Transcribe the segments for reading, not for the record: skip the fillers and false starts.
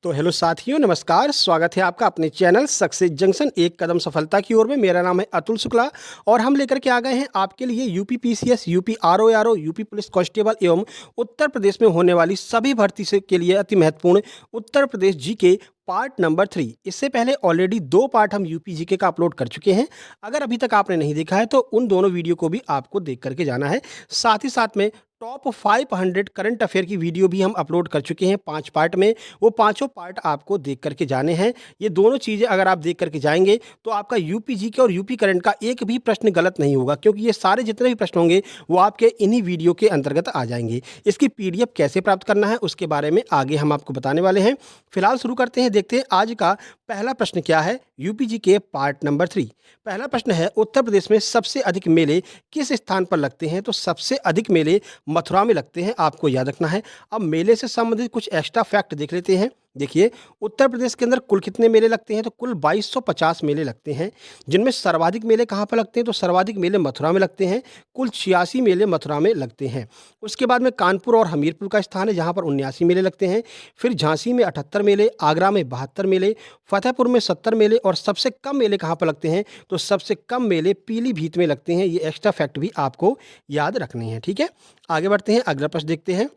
तो हेलो साथियों, नमस्कार। स्वागत है आपका अपने चैनल सक्सेस जंक्शन एक कदम सफलता की ओर में। मेरा नाम है अतुल शुक्ला और हम लेकर के आ गए हैं आपके लिए UP PCS, UP RORO, UP police constable एवं उत्तर प्रदेश में होने वाली सभी भर्ती से के लिए अति महत्वपूर्ण Uttar Pradesh GK part number 3। इससे पहले ऑलरेडी 2 पार्ट हम यूपी जीके का अपलोड कर चुके हैं। अगर अभी तक आपने नहीं देखा है तो उन दोनों वीडियो को भी आपको देख करके जाना है। साथ ही साथ में टॉप 500 करंट अफेयर की वीडियो भी हम अपलोड कर चुके हैं 5 पार्ट में। वो पांचों पार्ट आपको देख करके जाने हैं। ये दोनों चीज़ें अगर आप देख करके जाएंगे तो आपका यूपी जीके और यूपी करंट का एक भी प्रश्न गलत नहीं होगा, क्योंकि ये सारे जितने भी प्रश्न होंगे वो आपके इन्हीं वीडियो के अंतर्गत आ जाएंगे। इसकी पीडीएफ कैसे प्राप्त करना है उसके बारे में आगे हम आपको बताने वाले हैं। फिलहाल शुरू करते हैं, देखते हैं आज का पहला प्रश्न क्या है यूपी जीके पार्ट नंबर 3। पहला प्रश्न है, उत्तर प्रदेश में सबसे अधिक मेले किस स्थान पर लगते हैं? तो सबसे अधिक मेले मथुरा में लगते हैं, आपको याद रखना है। अब मेले से संबंधित कुछ एक्स्ट्रा फैक्ट देख लेते हैं। देखिए, उत्तर प्रदेश के अंदर कुल कितने मेले लगते हैं? तो कुल 2250 मेले लगते हैं, जिनमें सर्वाधिक मेले कहाँ पर लगते हैं? तो सर्वाधिक मेले मथुरा में लगते हैं। कुल 86 मेले मथुरा में लगते हैं। उसके बाद में कानपुर और हमीरपुर का स्थान है, जहाँ पर 79 मेले लगते हैं। फिर झांसी में 78 मेले, आगरा में 72 मेले, फतेहपुर में 70 मेले और सबसे कम मेले कहाँ पर लगते हैं? तो सबसे कम मेले पीलीभीत में लगते हैं। ये एक्स्ट्रा फैक्ट भी आपको याद रखने हैं, ठीक है। आगे बढ़ते हैं, अगला प्रश्न देखते हैं।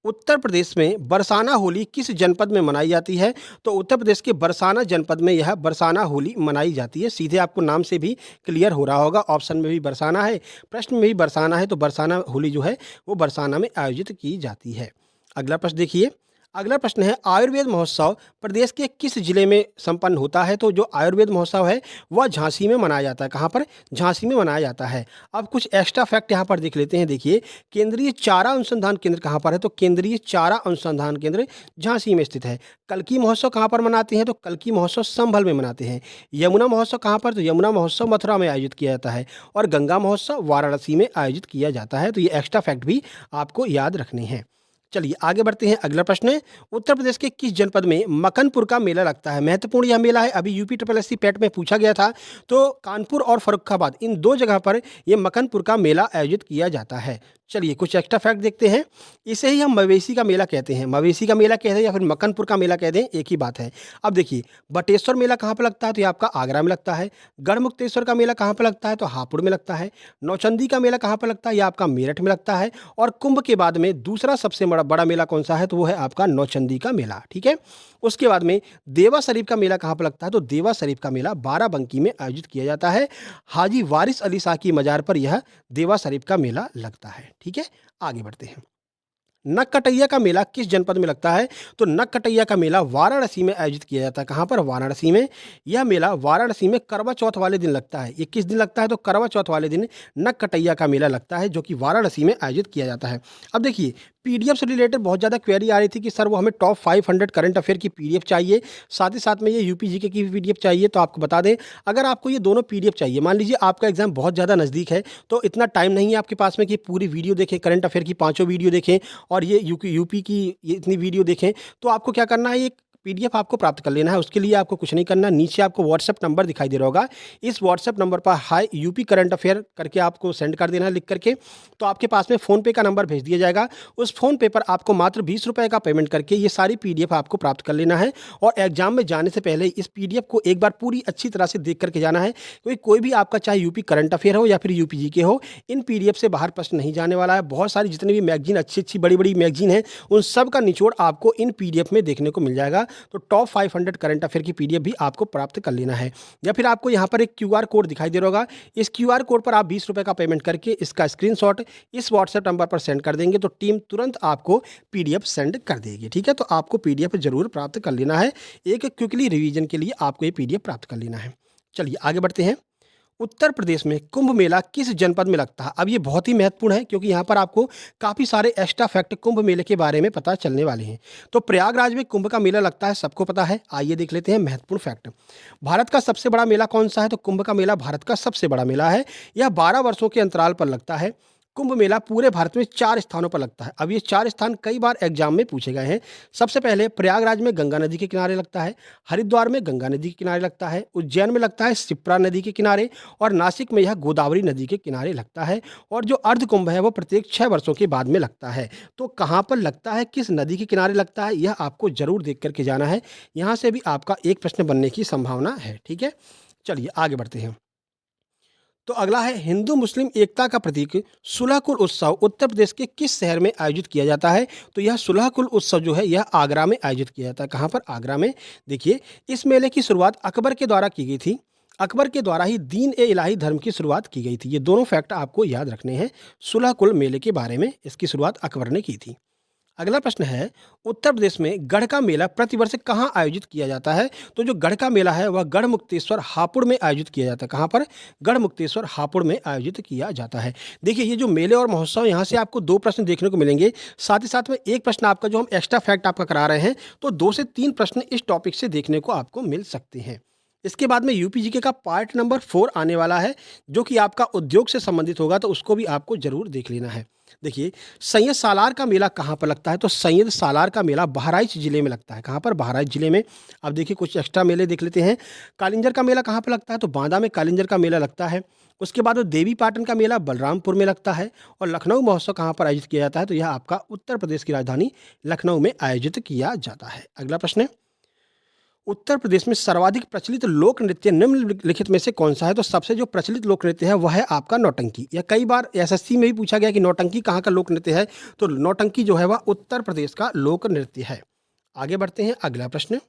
उत्तर प्रदेश में बरसाना होली किस जनपद में मनाई जाती है? तो उत्तर प्रदेश के बरसाना जनपद में यह बरसाना होली मनाई जाती है। सीधे आपको नाम से भी क्लियर हो रहा होगा, ऑप्शन में भी बरसाना है, प्रश्न में भी बरसाना है, तो बरसाना होली जो है वो बरसाना में आयोजित की जाती है। अगला प्रश्न देखिए। अगला प्रश्न है, आयुर्वेद महोत्सव प्रदेश के किस जिले में संपन्न होता है? तो जो आयुर्वेद महोत्सव है वह झांसी में मनाया जाता है। कहाँ पर? झांसी में मनाया जाता है। अब कुछ एक्स्ट्रा फैक्ट यहाँ पर देख लेते हैं। देखिए, केंद्रीय चारा अनुसंधान केंद्र कहाँ पर है? तो केंद्रीय चारा अनुसंधान केंद्र झांसी में स्थित है। कल्की महोत्सव कहाँ पर मनाते हैं? तो कल्की महोत्सव संभल में मनाते हैं। यमुना महोत्सव कहाँ पर? तो यमुना महोत्सव मथुरा में आयोजित किया जाता है। और गंगा महोत्सव वाराणसी में आयोजित किया जाता है। तो ये एक्स्ट्रा फैक्ट भी आपको याद रखने हैं। चलिए आगे बढ़ते हैं। अगला प्रश्न है, उत्तर प्रदेश के किस जनपद में मकनपुर का मेला लगता है? महत्वपूर्ण यह मेला है, अभी यूपी SSC पेट में पूछा गया था। तो कानपुर और फर्रुखाबाद, इन 2 जगह पर यह मकनपुर का मेला आयोजित किया जाता है। चलिए कुछ एक्स्ट्रा फैक्ट देखते हैं। इसे ही हम मवेशी का मेला कहते हैं। मवेशी का मेला कहते हैं या फिर मकनपुर का मेला कहते हैं, एक ही बात है। अब देखिए, बटेश्वर मेला कहाँ पर लगता है? तो ये आपका आगरा में लगता है। गढ़मुक्तेश्वर का मेला कहाँ पर लगता है? तो हापुड़ में लगता है। नौचंदी का मेला कहाँ पर लगता है? यह आपका मेरठ में लगता है। और कुंभ के बाद में दूसरा सबसे बड़ा मेला कौन सा है? तो वो है आपका नौचंदी का मेला, ठीक है। उसके बाद में देवा शरीफ का मेला कहाँ पर लगता है? तो देवा शरीफ का मेला बाराबंकी में आयोजित किया जाता है। हाजी वारिस अली शाह की मजार पर यह देवा शरीफ का मेला लगता है, ठीक है। आगे बढ़ते हैं। नक्कटैया का मेला किस जनपद में लगता है? तो नक्कटैया का मेला वाराणसी में आयोजित किया जाता है। कहाँ पर? वाराणसी में। यह मेला वाराणसी में करवा चौथ वाले दिन लगता है। ये किस दिन लगता है? तो करवा चौथ वाले दिन नक्कटैया का मेला लगता है, जो कि वाराणसी में आयोजित किया जाता है। अब देखिए, पीडीएफ से रिलेटेड बहुत ज़्यादा क्वेरी आ रही थी कि सर वो हमें टॉप 500 करंट अफेयर की पीडीएफ चाहिए, साथ ही साथ में ये यूपी जीके की भी पीडीएफ चाहिए। तो आपको बता दें, अगर आपको ये दोनों पीडीएफ चाहिए, मान लीजिए आपका एग्जाम बहुत ज़्यादा नज़दीक है, तो इतना टाइम नहीं है आपके पास में कि पूरी वीडियो देखें, करंट अफेयर की 5 वीडियो देखें और ये यूपी की ये इतनी वीडियो देखें, तो आपको क्या करना है, एक पीडीएफ आपको प्राप्त कर लेना है। उसके लिए आपको कुछ नहीं करना, नीचे आपको व्हाट्सएप नंबर दिखाई दे रहा होगा, इस व्हाट्सएप नंबर पर हाई यूपी करंट अफेयर करके आपको सेंड कर देना है लिख करके। तो आपके पास में फ़ोनपे का नंबर भेज दिया जाएगा। उस फ़ोनपे पर आपको मात्र 20 रुपये का पेमेंट करके ये सारी पीडीएफ आपको प्राप्त कर लेना है। और एग्जाम में जाने से पहले इस पीडीएफ को एक बार पूरी अच्छी तरह से देख करके जाना है, क्योंकि कोई भी आपका चाहे यूपी करंट अफेयर हो या फिर यूपी जीके हो, इन पीडीएफ से बाहर प्रश्न नहीं जाने वाला है। बहुत सारी जितनी भी मैगजीन, अच्छी बड़ी मैगजीन है, उन सब का निचोड़ आपको इन पीडीएफ में देखने को मिल जाएगा। तो टॉप 500 करंट अफेयर की पीडीएफ भी आपको प्राप्त कर लेना है। या फिर आपको यहाँ पर एक क्यूआर कोड दिखाई दे रहा होगा, इस क्यूआर कोड पर आप 20 रुपये का पेमेंट करके इसका स्क्रीनशॉट इस व्हाट्सएप नंबर पर सेंड कर देंगे, तो टीम तुरंत आपको पीडीएफ सेंड कर देगी, ठीक है। तो आपको पीडीएफ जरूर प्राप्त कर लेना है, एक क्विकली रिवीजन के लिए आपको ये पीडीएफ प्राप्त कर लेना है। चलिए आगे बढ़ते हैं। उत्तर प्रदेश में कुंभ मेला किस जनपद में लगता है? अब ये बहुत ही महत्वपूर्ण है, क्योंकि यहाँ पर आपको काफ़ी सारे एक्स्ट्रा फैक्ट कुंभ मेले के बारे में पता चलने वाले हैं। तो प्रयागराज में कुंभ का मेला लगता है, सबको पता है। आइए देख लेते हैं महत्वपूर्ण फैक्ट। भारत का सबसे बड़ा मेला कौन सा है? तो कुंभ का मेला भारत का सबसे बड़ा मेला है। यह 12 वर्षों के अंतराल पर लगता है। कुंभ मेला पूरे भारत में 4 स्थानों पर लगता है। अब ये 4 स्थान कई बार एग्जाम में पूछे गए हैं। सबसे पहले प्रयागराज में गंगा नदी के किनारे लगता है, हरिद्वार में गंगा नदी के किनारे लगता है, उज्जैन में लगता है शिप्रा नदी के किनारे और नासिक में यह गोदावरी नदी के किनारे लगता है। और जो अर्ध कुंभ है वो प्रत्येक 6 वर्षों के बाद में लगता है। तो कहाँ पर लगता है, किस नदी के किनारे लगता है, यह आपको जरूर देख करके जाना है। यहाँ से भी आपका एक प्रश्न बनने की संभावना है। ठीक है, चलिए आगे बढ़ते हैं। तो अगला है, हिंदू मुस्लिम एकता का प्रतीक सुलहकुल उत्सव उत्तर प्रदेश के किस शहर में आयोजित किया जाता है? तो यह सुलहकुल उत्सव जो है यह आगरा में आयोजित किया जाता है। कहाँ पर? आगरा में। देखिए, इस मेले की शुरुआत अकबर के द्वारा की गई थी। अकबर के द्वारा ही दीन ए इलाही धर्म की शुरुआत की गई थी। ये दोनों फैक्ट आपको याद रखने हैं सुलहकुल मेले के बारे में। इसकी शुरुआत अकबर ने की थी। अगला प्रश्न है, उत्तर प्रदेश में गढ़ का मेला प्रतिवर्ष कहाँ आयोजित किया जाता है? तो जो गढ़ का मेला है वह गढ़ मुक्तेश्वर हापुड़ में आयोजित किया जाता है। कहाँ पर? गढ़ मुक्तेश्वर हापुड़ में आयोजित किया जाता है। देखिए, ये जो मेले और महोत्सव, यहाँ से आपको 2 प्रश्न देखने को मिलेंगे। साथ ही साथ में एक प्रश्न आपका जो हम एक्स्ट्रा फैक्ट आपका करा रहे हैं, तो 2 से 3 प्रश्न इस टॉपिक से देखने को आपको मिल सकते हैं। इसके बाद में यूपी जीके का पार्ट नंबर 4 आने वाला है, जो कि आपका उद्योग से संबंधित होगा, तो उसको भी आपको जरूर देख लेना है। देखिए, सैयद सालार का मेला कहाँ पर लगता है? तो सैयद सालार का मेला बहराइच जिले में लगता है। कहाँ पर? बहराइच जिले में। अब देखिए, कुछ एक्स्ट्रा मेले देख लेते हैं। कालिंजर का मेला कहाँ पर लगता है? तो बांदा में कालिंजर का मेला लगता है। उसके बाद देवी पाटन का मेला बलरामपुर में लगता है। और लखनऊ महोत्सव कहाँ पर आयोजित किया जाता है? तो यह आपका उत्तर प्रदेश की राजधानी लखनऊ में आयोजित किया जाता है। अगला प्रश्न है, उत्तर प्रदेश में सर्वाधिक प्रचलित लोक नृत्य निम्नलिखित में से कौन सा है? तो सबसे जो प्रचलित लोक नृत्य है वह है आपका नौटंकी। या कई बार एसएससी में भी पूछा गया कि नौटंकी कहाँ का लोक नृत्य है, तो नौटंकी जो है वह उत्तर प्रदेश का लोक नृत्य है। आगे बढ़ते हैं, अगला प्रश्न,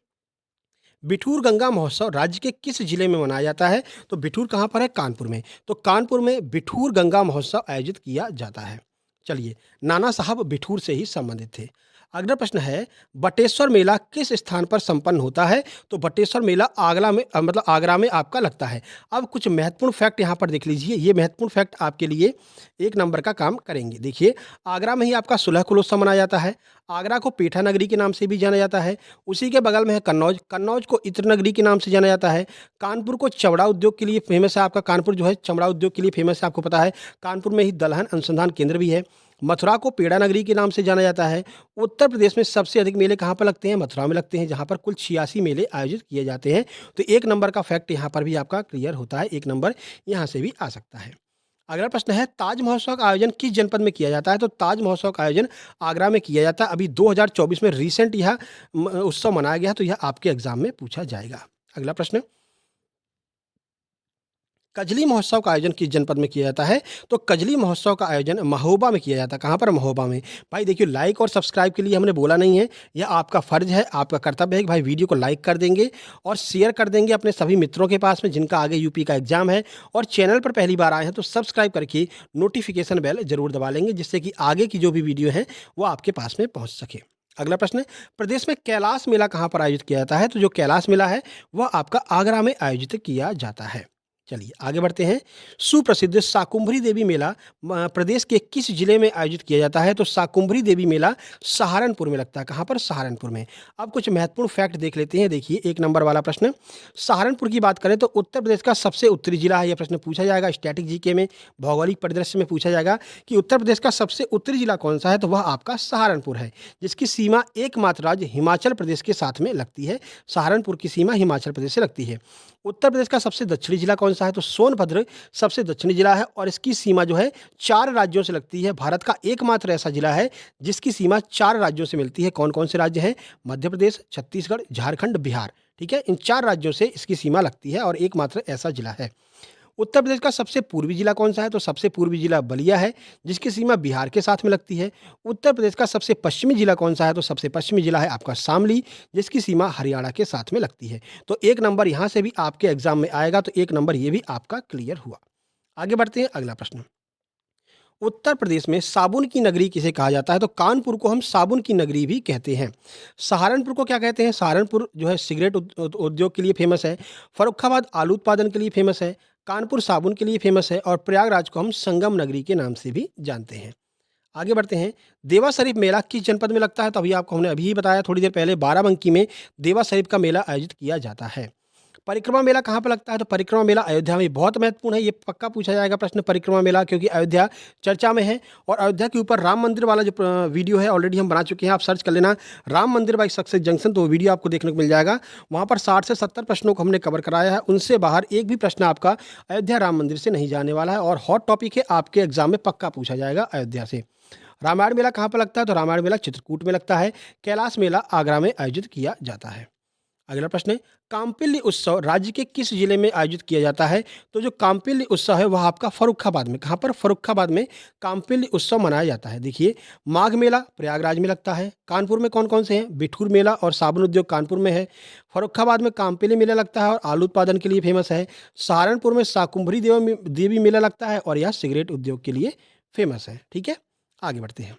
बिठूर गंगा महोत्सव राज्य के किस जिले में मनाया जाता है? तो बिठूर कहाँ पर है? कानपुर में। तो कानपुर में बिठूर गंगा महोत्सव आयोजित किया जाता है। चलिए, नाना साहब बिठूर से ही संबंधित थे। अगला प्रश्न है, बटेश्वर मेला किस स्थान पर संपन्न होता है? तो बटेश्वर मेला आगरा में मतलब आगरा में आपका लगता है। अब कुछ महत्वपूर्ण फैक्ट यहाँ पर देख लीजिए। ये महत्वपूर्ण फैक्ट आपके लिए 1 नंबर का काम करेंगे। देखिए, आगरा में ही आपका सुलहकुल उत्सव मनाया जाता है। आगरा को पेठा नगरी के नाम से भी जाना जाता है। उसी के बगल में है कन्नौज। कन्नौज को इत्र नगरी के नाम से जाना जाता है। कानपुर को चमड़ा उद्योग के लिए फेमस है। आपका कानपुर जो है चमड़ा उद्योग के लिए फेमस है, आपको पता है। कानपुर में ही दलहन अनुसंधान केंद्र भी है। मथुरा को पेड़ा नगरी के नाम से जाना जाता है। उत्तर प्रदेश में सबसे अधिक मेले कहाँ पर लगते हैं? मथुरा में लगते हैं, जहाँ पर कुल 86 मेले आयोजित किए जाते हैं। तो 1 नंबर का फैक्ट यहाँ पर भी आपका क्लियर होता है। 1 नंबर यहाँ से भी आ सकता है। अगला प्रश्न है, ताज महोत्सव का आयोजन किस जनपद में किया जाता है? तो ताज महोत्सव का आयोजन आगरा में किया जाता है। अभी 2024 में रिसेंट यह उत्सव मनाया गया, तो यह आपके एग्जाम में पूछा जाएगा। अगला प्रश्न, कजली महोत्सव का आयोजन किस जनपद में किया जाता है? तो कजली महोत्सव का आयोजन महोबा में किया जाता है। कहाँ पर? महोबा में। भाई देखिए, लाइक और सब्सक्राइब के लिए हमने बोला नहीं है, यह आपका फर्ज है, आपका कर्तव्य है कि भाई वीडियो को लाइक कर देंगे और शेयर कर देंगे अपने सभी मित्रों के पास में जिनका आगे यूपी का एग्जाम है। और चैनल पर पहली बार आए हैं तो सब्सक्राइब करके नोटिफिकेशन बेल जरूर दबा लेंगे, जिससे कि आगे की जो भी वीडियो है वो आपके पास में पहुँच सके। अगला प्रश्न है, प्रदेश में कैलाश मेला कहाँ पर आयोजित किया जाता है? तो जो कैलाश मेला है वह आपका आगरा में आयोजित किया जाता है। चलिए आगे बढ़ते हैं। सुप्रसिद्ध शाकुंभरी देवी मेला प्रदेश के किस जिले में आयोजित किया जाता है? तो शाकुंभरी देवी मेला सहारनपुर में लगता है। कहाँ पर? सहारनपुर में। अब कुछ महत्वपूर्ण फैक्ट देख लेते हैं। देखिए, 1 नंबर वाला प्रश्न, सहारनपुर की बात करें तो उत्तर प्रदेश का सबसे उत्तरी जिला है। यह प्रश्न पूछा जाएगा स्टैटिक जीके में, भौगोलिक परिदृश्य में पूछा जाएगा कि उत्तर प्रदेश का सबसे उत्तरी जिला कौन सा है? तो वह आपका सहारनपुर है, जिसकी सीमा एकमात्र राज्य हिमाचल प्रदेश के साथ में लगती है। सहारनपुर की सीमा हिमाचल प्रदेश से लगती है। उत्तर प्रदेश का सबसे दक्षिणी जिला कौन सा है? तो सोनभद्र सबसे दक्षिणी जिला है और इसकी सीमा जो है 4 राज्यों से लगती है। भारत का एकमात्र ऐसा जिला है जिसकी सीमा 4 राज्यों से मिलती है। कौन कौन से राज्य हैं? मध्य प्रदेश, छत्तीसगढ़, झारखंड, बिहार। ठीक है, इन 4 राज्यों से इसकी सीमा लगती है और एकमात्र ऐसा जिला है। उत्तर प्रदेश का सबसे पूर्वी जिला कौन सा है? तो सबसे पूर्वी जिला बलिया है, जिसकी सीमा बिहार के साथ में लगती है। उत्तर प्रदेश का सबसे पश्चिमी जिला कौन सा है? तो सबसे पश्चिमी जिला है आपका शामली, जिसकी सीमा हरियाणा के साथ में लगती है। तो 1 नंबर यहाँ से भी आपके एग्जाम में आएगा, तो 1 नंबर ये भी आपका क्लियर हुआ। आगे बढ़ते हैं, अगला प्रश्न, उत्तर प्रदेश में साबुन की नगरी किसे कहा जाता है? तो कानपुर को हम साबुन की नगरी भी कहते हैं। सहारनपुर को क्या कहते हैं? सहारनपुर जो है सिगरेट उद्योग के लिए फेमस है। फर्रुखाबाद आलू उत्पादन के लिए फेमस है। कानपुर साबुन के लिए फेमस है और प्रयागराज को हम संगम नगरी के नाम से भी जानते हैं। आगे बढ़ते हैं, देवा शरीफ मेला किस जनपद में लगता है? तो अभी आपको हमने अभी ही बताया थोड़ी देर पहले, बाराबंकी में देवा शरीफ का मेला आयोजित किया जाता है। परिक्रमा मेला कहाँ पर लगता है? तो परिक्रमा मेला अयोध्या में। बहुत महत्वपूर्ण है, ये पक्का पूछा जाएगा प्रश्न परिक्रमा मेला, क्योंकि अयोध्या चर्चा में है। और अयोध्या के ऊपर राम मंदिर वाला जो वीडियो है ऑलरेडी हम बना चुके हैं, आप सर्च कर लेना राम मंदिर बाई सक्सेस जंक्शन, तो वो वीडियो आपको देखने को मिल जाएगा। वहाँ पर 60 से 70 प्रश्नों को हमने कवर कराया है, उनसे बाहर एक भी प्रश्न आपका अयोध्या राम मंदिर से नहीं जाने वाला है, और हॉट टॉपिक है, आपके एग्जाम में पक्का पूछा जाएगा अयोध्या से। रामायण मेला कहाँ पर लगता है? तो रामायण मेला चित्रकूट में लगता है। कैलाश मेला आगरा में आयोजित किया जाता है। अगला प्रश्न है, कांपिल्य उत्सव राज्य के किस जिले में आयोजित किया जाता है? तो जो कांपिल्य उत्सव है वह आपका फर्रुखाबाद में। कहाँ पर? फर्रुखाबाद में कांपिल्य उत्सव मनाया जाता है। देखिए, माघ मेला प्रयागराज में लगता है। कानपुर में कौन कौन से हैं? बिठूर मेला और साबुन उद्योग कानपुर में है। फर्रुखाबाद में कांपिल्य मेला लगता है और आलू उत्पादन के लिए फेमस है। सहारनपुर में शाकुंभरी देवी मेला लगता है और यह सिगरेट उद्योग के लिए फेमस है। ठीक है, आगे बढ़ते हैं।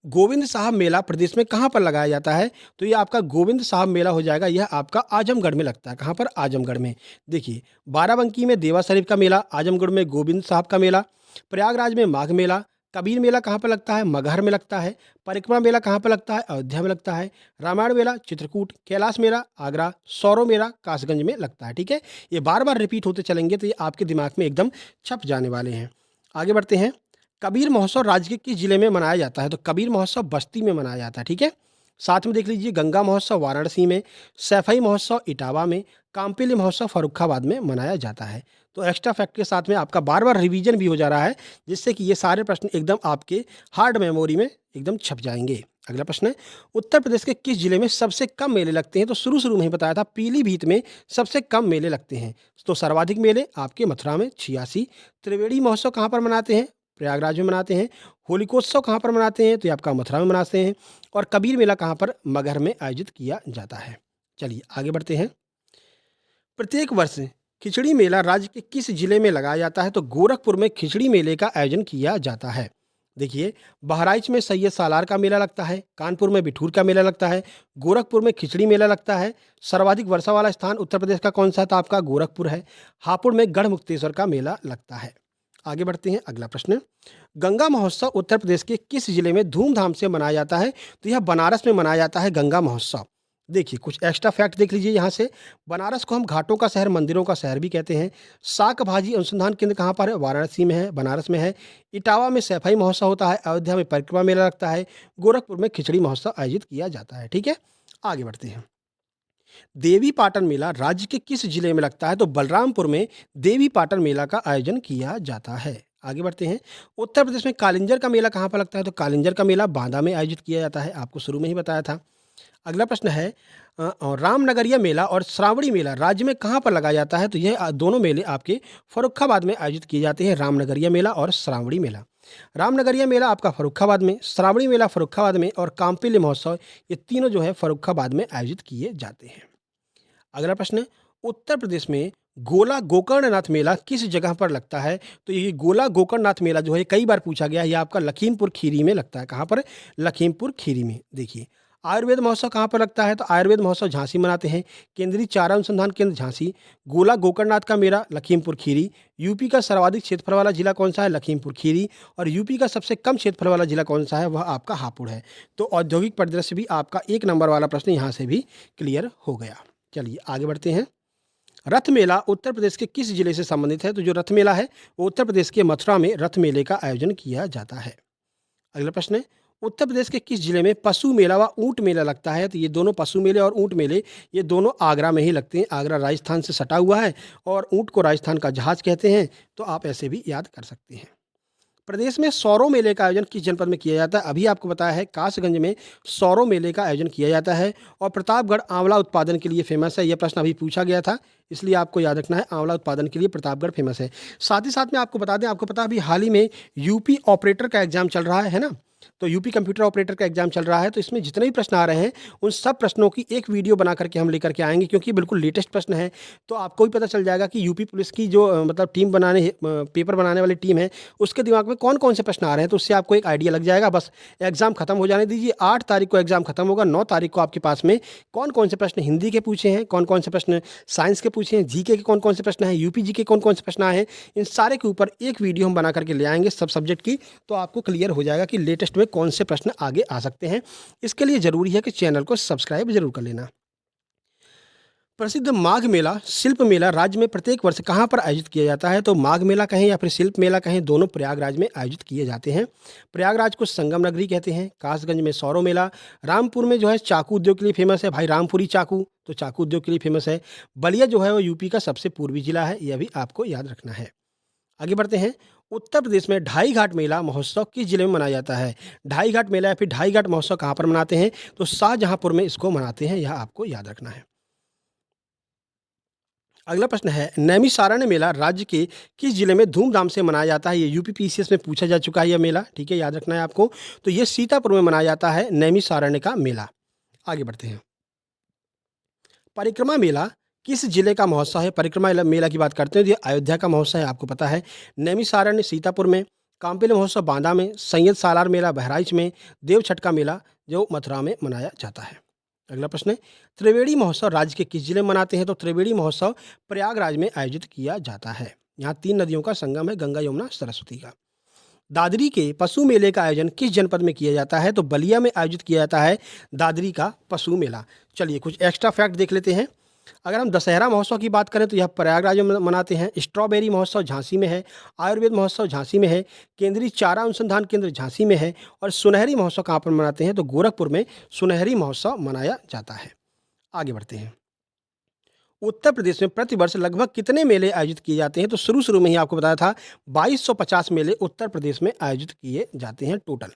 गोविंद साहब मेला प्रदेश में कहाँ पर लगाया जाता है? तो ये आपका गोविंद साहब मेला हो जाएगा, यह आपका आजमगढ़ में लगता है। कहाँ पर? आजमगढ़ में। देखिए, बाराबंकी में देवा शरीफ का मेला, आजमगढ़ में गोविंद साहब का मेला, प्रयागराज में माघ मेला, कबीर मेला कहाँ पर लगता है? मगहर में लगता है। परिक्रमा मेला कहाँ पर लगता है? अयोध्या में लगता है। रामायण मेला चित्रकूट, कैलाश मेला आगरा, सौरव मेला कासगंज में लगता है। ठीक है, ये बार बार रिपीट होते चलेंगे तो ये आपके दिमाग में एकदम छप जाने वाले हैं। आगे बढ़ते हैं। कबीर महोत्सव राज्य के किस जिले में मनाया जाता है? तो कबीर महोत्सव बस्ती में मनाया जाता है। ठीक है, साथ में देख लीजिए, गंगा महोत्सव वाराणसी में, सैफई महोत्सव इटावा में, कांपिल्य महोत्सव फर्रुखाबाद में मनाया जाता है। तो एक्स्ट्रा फैक्ट के साथ में आपका बार बार रिवीजन भी हो जा रहा है, जिससे कि ये सारे प्रश्न एकदम आपके हार्ड मेमोरी में एकदम छप जाएंगे। अगला प्रश्न है, उत्तर प्रदेश के किस जिले में सबसे कम मेले लगते हैं? तो शुरू में ही बताया था, पीलीभीत में सबसे कम मेले लगते हैं। तो सर्वाधिक मेले आपके मथुरा में 86। त्रिवेणी महोत्सव कहाँ पर मनाते हैं? प्रयागराज में मनाते हैं। होलिकोत्सव कहाँ पर मनाते हैं? तो ये आपका मथुरा में मनाते हैं। और कबीर मेला कहाँ पर? मगहर में आयोजित किया जाता है। चलिए आगे बढ़ते हैं। प्रत्येक वर्ष खिचड़ी मेला राज्य के किस जिले में लगाया जाता है? तो गोरखपुर में खिचड़ी मेले का आयोजन किया जाता है। देखिए, बहराइच में सैयद सालार का मेला लगता है, कानपुर में बिठूर का मेला लगता है, गोरखपुर में खिचड़ी मेला लगता है। सर्वाधिक वर्षा वाला स्थान उत्तर प्रदेश का कौन सा था? आपका गोरखपुर है। हापुड़ में गढ़ मुक्तेश्वर का मेला लगता है। आगे बढ़ते हैं। अगला प्रश्न, गंगा महोत्सव उत्तर प्रदेश के किस जिले में धूमधाम से मनाया जाता है? तो यह बनारस में मनाया जाता है गंगा महोत्सव। देखिए, कुछ एक्स्ट्रा फैक्ट देख लीजिए यहाँ से। बनारस को हम घाटों का शहर, मंदिरों का शहर भी कहते हैं। शाक भाजी अनुसंधान केंद्र कहाँ पर है? वाराणसी में है, बनारस में है। इटावा में सैफई महोत्सव होता है। अयोध्या में परिक्रमा मेला लगता है। गोरखपुर में खिचड़ी महोत्सव आयोजित किया जाता है। ठीक है, आगे बढ़ते हैं। देवी पाटन मेला राज्य के किस जिले में लगता है? तो बलरामपुर में देवी पाटन मेला का आयोजन किया जाता है। आगे बढ़ते हैं। उत्तर प्रदेश में कालिंजर का मेला कहाँ पर लगता है? तो कालिंजर का मेला बांदा में आयोजित किया जाता है, आपको शुरू में ही बताया था। अगला प्रश्न है, और रामनगरिया मेला और श्रावणी मेला राज्य में कहाँ पर लगाया जाता है? तो यह दोनों मेले आपके फर्रुखाबाद में आयोजित किए जाते हैं, रामनगरिया मेला और श्रावणी मेला। रामनगरिया मेला आपका फर्रुखाबाद में, श्रावणी मेला फर्रुखाबाद में, और कांपिल्य महोत्सव, ये तीनों जो है फर्रुखाबाद में आयोजित किए जाते हैं। अगला प्रश्न, उत्तर प्रदेश में गोला गोकर्णनाथ मेला किस जगह पर लगता है? तो ये गोला गोकर्णनाथ मेला जो है कई बार पूछा गया है, ये आपका लखीमपुर खीरी में लगता है। कहाँ पर? लखीमपुर खीरी में। देखिए, आयुर्वेद महोत्सव कहाँ पर लगता है? तो आयुर्वेद महोत्सव झांसी मनाते हैं, केंद्रीय चारा अनुसंधान केंद्र झांसी। गोला गोकर्णनाथ का मेला लखीमपुर खीरी। यूपी का सर्वाधिक क्षेत्रफल वाला जिला कौन सा है? लखीमपुर खीरी। और यूपी का सबसे कम क्षेत्रफल वाला जिला कौन सा है? वह आपका हापुड़ है। तो औद्योगिक परिदृश्य भी आपका 1 नंबर वाला प्रश्न यहाँ से भी क्लियर हो गया। चलिए आगे बढ़ते हैं। रथ मेला उत्तर प्रदेश के किस जिले से संबंधित है? तो जो रथ मेला है वो उत्तर प्रदेश के मथुरा में रथ मेले का आयोजन किया जाता है। अगला प्रश्न है, उत्तर प्रदेश के किस जिले में पशु मेला व ऊंट मेला लगता है? तो ये दोनों पशु मेले और ऊंट मेले ये दोनों आगरा में ही लगते हैं। आगरा राजस्थान से सटा हुआ है और ऊंट को राजस्थान का जहाज कहते हैं, तो आप ऐसे भी याद कर सकते हैं। प्रदेश में सौरों मेले का आयोजन किस जनपद में किया जाता है? अभी आपको बताया है, कासगंज में सौरों मेले का आयोजन किया जाता है। और प्रतापगढ़ आंवला उत्पादन के लिए फेमस है। यह प्रश्न अभी पूछा गया था, इसलिए आपको याद रखना है, आंवला उत्पादन के लिए प्रतापगढ़ फेमस है। साथ ही साथ में आपको बता दें, आपको पता है अभी हाल ही में यूपी ऑपरेटर का एग्जाम चल रहा है ना? तो यूपी कंप्यूटर ऑपरेटर का एग्जाम चल रहा है, तो इसमें जितने भी प्रश्न आ रहे हैं उन सब प्रश्नों की एक वीडियो बना करके हम लेकर के आएंगे, क्योंकि बिल्कुल लेटेस्ट प्रश्न है। तो आपको भी पता चल जाएगा कि यूपी पुलिस की जो मतलब टीम बनाने पेपर बनाने वाली टीम है, उसके दिमाग में कौन कौन से प्रश्न आ रहे हैं, तो उससे आपको एक आइडिया लग जाएगा। बस एग्जाम खत्म हो जाने दीजिए, 8 तारीख को एग्जाम खत्म होगा, 9 तारीख को आपके पास में कौन कौन से प्रश्न हिंदी के पूछे हैं, कौन कौन से प्रश्न साइंस के पूछे हैं, जीके के कौन कौन से प्रश्न हैं, यूपी जी के कौन कौन से प्रश्न आए हैं, इन सारे के ऊपर एक वीडियो हम बना करके ले आएंगे सब सब्जेक्ट की। तो आपको क्लियर हो जाएगा कि लेटेस्ट में कौन से प्रश्न आगे आ सकते हैं। इसके लिए ज़रूरी है कि चैनल को सब्सक्राइब जरूर कर लेना। प्रसिद्ध माघ मेला, शिल्प मेला राज्य में प्रत्येक वर्ष कहाँ पर आयोजित किया जाता है? तो माघ मेला कहें या फिर शिल्प मेला कहें, दोनों प्रयागराज में आयोजित किए जाते हैं। प्रयागराज को संगम नगरी कहते हैं। कासगंज में सौरो मेला, रामपुर में जो है चाकू उद्योग के लिए फेमस है भाई, रामपुरी चाकू, तो चाकू उद्योग के लिए फेमस है। बलिया जो है वो यूपी का सबसे पूर्वी जिला है, यह भी आपको याद रखना है। आगे बढ़ते हैं। उत्तर प्रदेश में ढाई घाट मेला महोत्सव किस जिले में मनाया जाता है? ढाई घाट मेला या फिर ढाई घाट महोत्सव कहाँ पर मनाते हैं? तो शाहजहांपुर में इसको मनाते हैं, यह आपको याद रखना है। अगला प्रश्न है, नैमिषारण्य मेला राज्य के किस जिले में धूमधाम से मनाया जाता है? ये यूपी पीसीएस में पूछा जा चुका है यह मेला, ठीक है, याद रखना है आपको। तो ये सीतापुर में मनाया जाता है नैमिषारण्य का मेला। आगे बढ़ते हैं। परिक्रमा मेला किस जिले का महोत्सव है? परिक्रमा मेला की बात करते हैं तो ये अयोध्या का महोत्सव है, आपको पता है। नैमिषारण्य सीतापुर में, कांपिल महोत्सव बांदा में, सैयद सालार मेला बहराइच में, देवछठ का मेला जो मथुरा में मनाया जाता है। अगला प्रश्न है, त्रिवेणी महोत्सव राज्य के किस जिले में मनाते हैं? तो त्रिवेणी महोत्सव प्रयागराज में आयोजित किया जाता है। यहाँ 3 नदियों का संगम है, गंगा यमुना सरस्वती का। दादरी के पशु मेले का आयोजन किस जनपद में किया जाता है? तो बलिया में आयोजित किया जाता है दादरी का पशु मेला। चलिए कुछ एक्स्ट्रा फैक्ट देख लेते हैं। अगर हम दशहरा महोत्सव की बात करें तो यह प्रयागराज में मनाते हैं। स्ट्रॉबेरी महोत्सव झांसी में है। आयुर्वेद महोत्सव झांसी में है। केंद्रीय चारा अनुसंधान केंद्र झांसी में है। और सुनहरी महोत्सव कहाँ पर मनाते हैं? तो गोरखपुर में सुनहरी महोत्सव मनाया जाता है। आगे बढ़ते हैं। उत्तर प्रदेश में प्रतिवर्ष लगभग कितने मेले आयोजित किए जाते हैं? तो शुरू में ही आपको बताया था 2250 मेले उत्तर प्रदेश में आयोजित किए जाते हैं टोटल।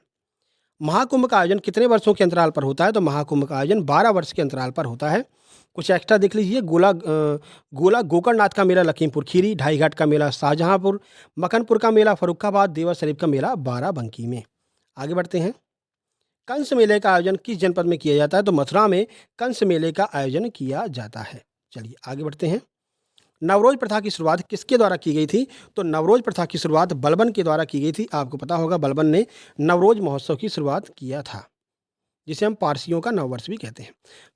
महाकुंभ का आयोजन कितने वर्षों के अंतराल पर होता है? तो महाकुंभ का आयोजन 12 वर्ष के अंतराल पर होता है। कुछ एक्स्ट्रा देख लीजिए। गोला गोकर्णनाथ का मेला लखीमपुर खीरी, ढाई घाट का मेला शाहजहांपुर, मखनपुर का मेला फर्रुखाबाद, देवा शरीफ का मेला बाराबंकी में। आगे बढ़ते हैं। कंस मेले का आयोजन किस जनपद में किया जाता है? तो मथुरा में कंस मेले का आयोजन किया जाता है। चलिए आगे बढ़ते हैं। नवरोज प्रथा की शुरुआत किसके द्वारा की गई थी? तो नवरोज प्रथा की शुरुआत बलबन के द्वारा की गई थी। आपको पता होगा बलबन ने नवरोज महोत्सव की शुरुआत किया था, जिसे हम पारसियों का नववर्ष भी कहते हैं।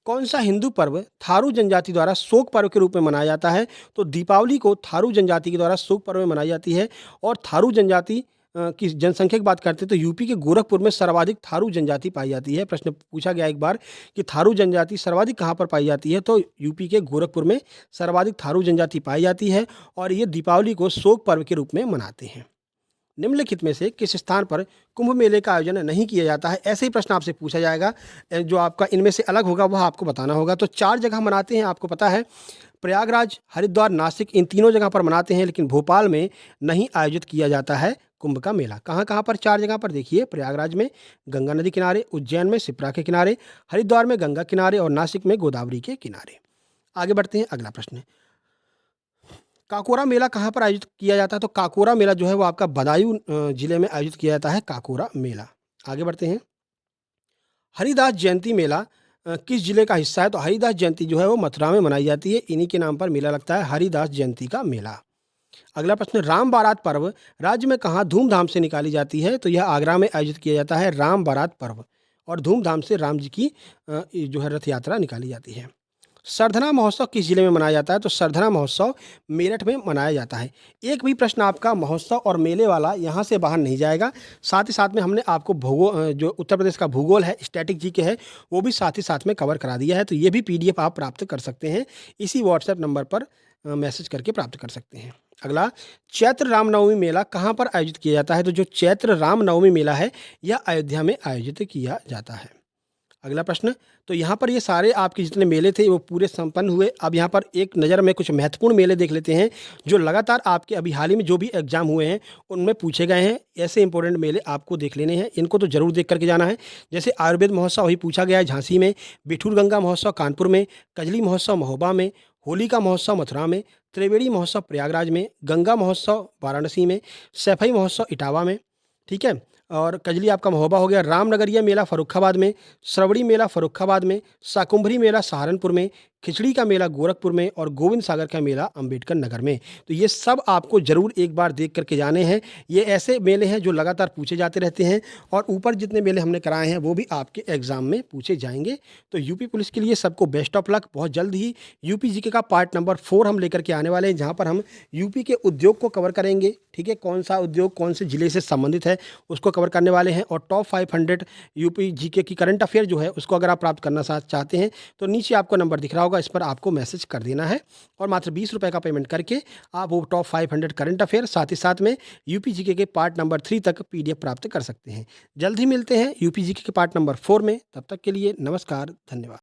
कौन सा हिंदू पर्व थारू जनजाति द्वारा शोक पर्व के रूप में मनाया जाता है? तो दीपावली को थारू जनजाति के द्वारा शोक पर्व में मनाई जाती है। और थारू जनजाति की जनसंख्या की बात करते हैं तो यूपी के गोरखपुर में सर्वाधिक थारू जनजाति पाई जाती है। प्रश्न पूछा गया एक बार कि थारू जनजाति सर्वाधिक कहाँ पर पाई जाती है? तो यूपी के गोरखपुर में सर्वाधिक थारू जनजाति पाई जाती है। और ये दीपावली को शोक पर्व के रूप में मनाते हैं। निम्नलिखित में से किस स्थान पर कुंभ मेले का आयोजन नहीं किया जाता है? ऐसे ही प्रश्न आपसे पूछा जाएगा, जो आपका इनमें से अलग होगा वह आपको बताना होगा। तो 4 जगह मनाते हैं, आपको पता है। प्रयागराज, हरिद्वार, नासिक, इन तीनों जगह पर मनाते हैं, लेकिन भोपाल में नहीं आयोजित किया जाता है कुंभ का मेला। कहाँ कहाँ पर? 4 जगह पर देखिए। प्रयागराज में गंगा नदी किनारे, उज्जैन में शिप्रा के किनारे, हरिद्वार में गंगा किनारे और नासिक में गोदावरी के किनारे। आगे बढ़ते हैं। अगला प्रश्न, काकोरा मेला कहाँ पर आयोजित किया जाता है? तो काकोरा मेला जो है वो आपका बदायूं जिले में आयोजित किया जाता है, काकोरा मेला। आगे बढ़ते हैं। हरिदास जयंती मेला किस जिले का हिस्सा है? तो हरिदास जयंती जो है वो मथुरा में मनाई जाती है। इन्हीं के नाम पर मेला लगता है, हरिदास जयंती का मेला। अगला प्रश्न, राम बारात पर्व राज्य में कहाँ धूमधाम से निकाली जाती है? तो यह आगरा में आयोजित किया जाता है राम बारात पर्व। और धूमधाम से राम जी की जो है रथ यात्रा निकाली जाती है। सरधना महोत्सव किस जिले में मनाया जाता है? तो सरधना महोत्सव मेरठ में मनाया जाता है। एक भी प्रश्न आपका महोत्सव और मेले वाला यहाँ से बाहर नहीं जाएगा। साथ ही साथ में हमने आपको जो उत्तर प्रदेश का भूगोल है, स्टैटिक जीके है, वो भी साथ ही साथ में कवर करा दिया है। तो ये भी PDF आप प्राप्त कर सकते हैं, इसी व्हाट्सएप नंबर पर मैसेज करके प्राप्त कर सकते हैं। अगला, चैत्र रामनवमी मेला कहाँ पर आयोजित किया जाता है? तो जो चैत्र रामनवमी मेला है यह अयोध्या में आयोजित किया जाता है। अगला प्रश्न, तो यहाँ पर ये सारे आपके जितने मेले थे वो पूरे संपन्न हुए। अब यहाँ पर एक नज़र में कुछ महत्वपूर्ण मेले देख लेते हैं जो लगातार आपके अभी हाल ही में जो भी एग्जाम हुए हैं उनमें पूछे गए हैं। ऐसे इंपॉर्टेंट मेले आपको देख लेने हैं, इनको तो जरूर देख करके जाना है। जैसे आयुर्वेद महोत्सव वही पूछा गया है झांसी में, बिठूर गंगा महोत्सव कानपुर में, कजली महोत्सव महोबा में, होली का महोत्सव मथुरा में, त्रिवेणी महोत्सव प्रयागराज में, गंगा महोत्सव वाराणसी में, सैफई महोत्सव इटावा में, ठीक है। और कजली आपका महोबा हो गया। रामनगरिया मेला फर्रुखाबाद में, श्रवणी मेला फर्रुखाबाद में, शाकुंभरी मेला सहारनपुर में, खिचड़ी का मेला गोरखपुर में और गोविंद सागर का मेला अंबेडकर नगर में। तो ये सब आपको ज़रूर एक बार देख करके जाने हैं। ये ऐसे मेले हैं जो लगातार पूछे जाते रहते हैं और ऊपर जितने मेले हमने कराए हैं वो भी आपके एग्जाम में पूछे जाएंगे। तो यूपी पुलिस के लिए सबको बेस्ट ऑफ लक। बहुत जल्द ही यूपी जीके का पार्ट नंबर 4 हम लेकर के आने वाले हैं, जहाँ पर हम यूपी के उद्योग को कवर करेंगे, ठीक है। कौन सा उद्योग कौन से जिले से संबंधित है उसको कवर करने वाले हैं। और टॉप 500 यूपी जीके की करंट अफेयर जो है उसको अगर आप प्राप्त करना चाहते हैं तो नीचे आपको नंबर दिख रहा होगा, होगा इस पर आपको मैसेज कर देना है और मात्र 20 रुपये का पेमेंट करके आप वो टॉप 500 करंट अफेयर साथ ही साथ में यूपी जीके के पार्ट नंबर 3 तक पीडीएफ प्राप्त कर सकते हैं। जल्द ही मिलते हैं यूपी जीके के पार्ट नंबर 4 में। तब तक के लिए नमस्कार, धन्यवाद।